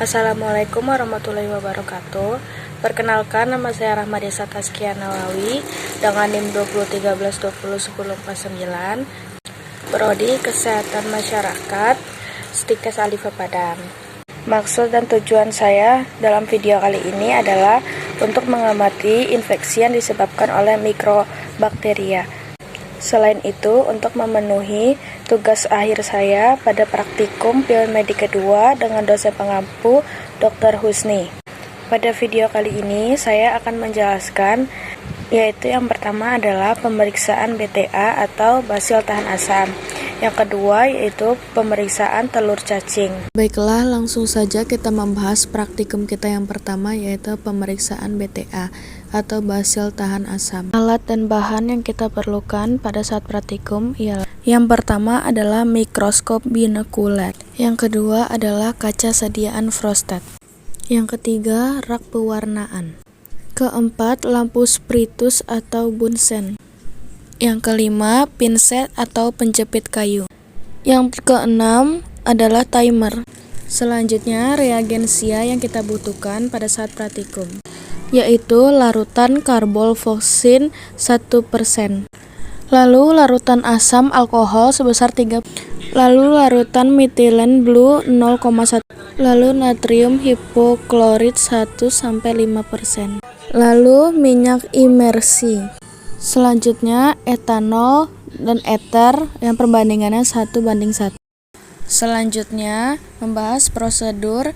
Assalamualaikum warahmatullahi wabarakatuh. Perkenalkan, nama saya Rahmadesa Taskia Nawawi dengan NIM 2013201049, Prodi Kesehatan Masyarakat, Stikes Alifa Padang. Maksud dan tujuan saya dalam video kali ini adalah untuk mengamati infeksi yang disebabkan oleh mikrobakteria. Selain itu, untuk memenuhi tugas akhir saya pada praktikum biomedik kedua dengan dosen pengampu Dr. Husni. Pada video kali ini, saya akan menjelaskan, yaitu yang pertama adalah pemeriksaan BTA atau basil tahan asam. Yang kedua yaitu pemeriksaan telur cacing. Baiklah, langsung saja kita membahas praktikum kita yang pertama, yaitu pemeriksaan BTA atau basil tahan asam. Alat dan bahan yang kita perlukan pada saat praktikum ialah yang pertama adalah mikroskop binokuler, yang kedua adalah kaca sediaan Froestat, yang ketiga rak pewarnaan, keempat lampu spiritus atau bunsen, yang kelima pinset atau penjepit kayu, yang keenam adalah timer. Selanjutnya reagensia yang kita butuhkan pada saat praktikum, yaitu larutan karbofloksin 1%, lalu larutan asam alkohol sebesar 3%, lalu larutan metilen blue 0,1%, lalu natrium hipoklorit 1-5%, lalu minyak imersi. Selanjutnya etanol dan ether yang perbandingannya 1:1. Selanjutnya membahas prosedur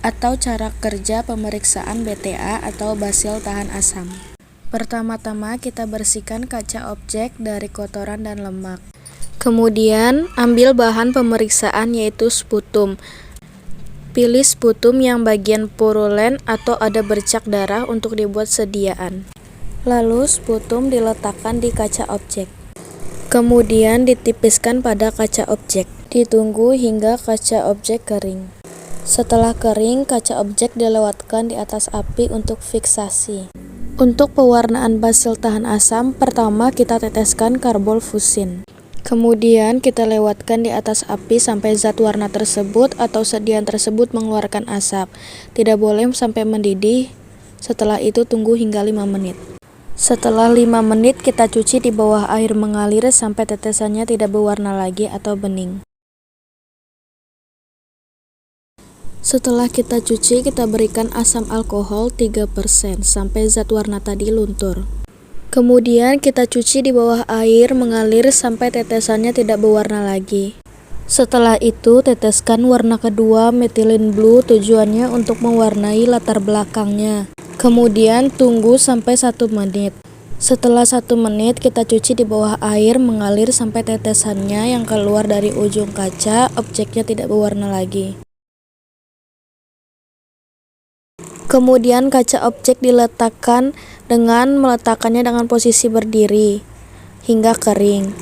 atau cara kerja pemeriksaan BTA atau basil tahan asam. Pertama-tama kita bersihkan kaca objek dari kotoran dan lemak. Kemudian ambil bahan pemeriksaan yaitu sputum. Pilih sputum yang bagian purulen atau ada bercak darah untuk dibuat sediaan. Lalu sputum diletakkan di kaca objek. Kemudian ditipiskan pada kaca objek. Ditunggu hingga kaca objek kering. Setelah kering, kaca objek dilewatkan di atas api untuk fiksasi. Untuk pewarnaan basil tahan asam, pertama kita teteskan karbofloksin. Kemudian kita lewatkan di atas api sampai zat warna tersebut atau sediaan tersebut mengeluarkan asap. Tidak boleh sampai mendidih. Setelah itu tunggu hingga 5 menit. Setelah 5 menit kita cuci di bawah air mengalir sampai tetesannya tidak berwarna lagi atau bening. Setelah kita cuci, kita berikan asam alkohol 3% sampai zat warna tadi luntur. Kemudian kita cuci di bawah air mengalir sampai tetesannya tidak berwarna lagi. Setelah itu teteskan warna kedua metilen blue, tujuannya untuk mewarnai latar belakangnya. Kemudian tunggu sampai 1 menit. Setelah 1 menit kita cuci di bawah air mengalir sampai tetesannya yang keluar dari ujung kaca objeknya tidak berwarna lagi. Kemudian kaca objek diletakkan dengan meletakkannya dengan posisi berdiri hingga kering.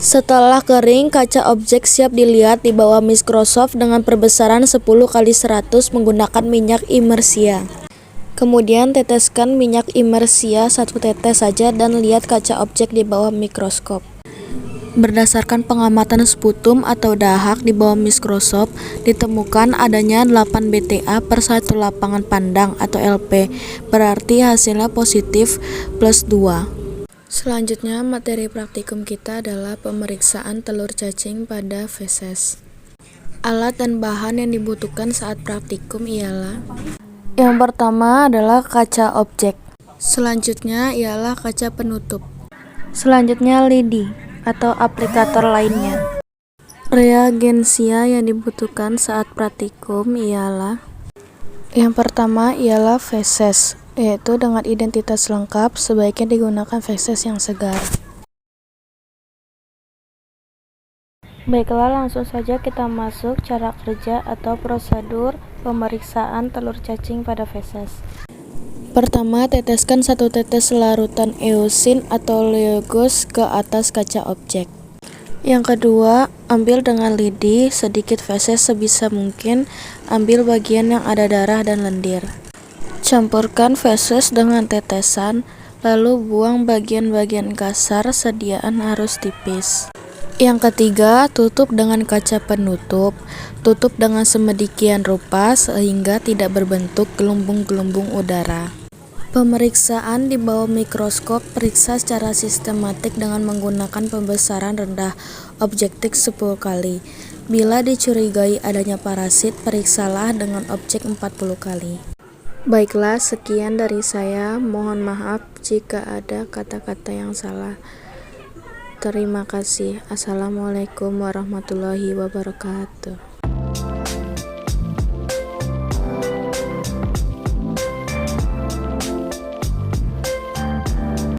Setelah kering, kaca objek siap dilihat di bawah mikroskop dengan perbesaran 10x100 menggunakan minyak imersia. Kemudian teteskan minyak imersia 1 tetes saja dan lihat kaca objek di bawah mikroskop. Berdasarkan pengamatan sputum atau dahak di bawah mikroskop, ditemukan adanya 8 BTA per 1 lapangan pandang atau LP, berarti hasilnya positif +2. Selanjutnya materi praktikum kita adalah pemeriksaan telur cacing pada feses. Alat dan bahan yang dibutuhkan saat praktikum ialah: yang pertama adalah kaca objek. Selanjutnya ialah kaca penutup. Selanjutnya lidi atau aplikator lainnya. Reagensia yang dibutuhkan saat praktikum ialah: yang pertama ialah feses, yaitu dengan identitas lengkap sebaiknya digunakan feses yang segar. Baiklah, langsung saja kita masuk cara kerja atau prosedur pemeriksaan telur cacing pada feses. Pertama, teteskan 1 tetes larutan eosin atau leogos ke atas kaca objek. Yang kedua, ambil dengan lidi sedikit feses sebisa mungkin, ambil bagian yang ada darah dan lendir. Campurkan feses dengan tetesan, lalu buang bagian-bagian kasar, sediaan harus tipis. Yang ketiga, tutup dengan kaca penutup. Tutup dengan semedikian rupa sehingga tidak berbentuk gelembung-gelembung udara. Pemeriksaan di bawah mikroskop, periksa secara sistematik dengan menggunakan pembesaran rendah objektif 10 kali. Bila dicurigai adanya parasit, periksalah dengan objek 40 kali. Baiklah, sekian dari saya. Mohon maaf jika ada kata-kata yang salah. Terima kasih. Assalamualaikum warahmatullahi wabarakatuh.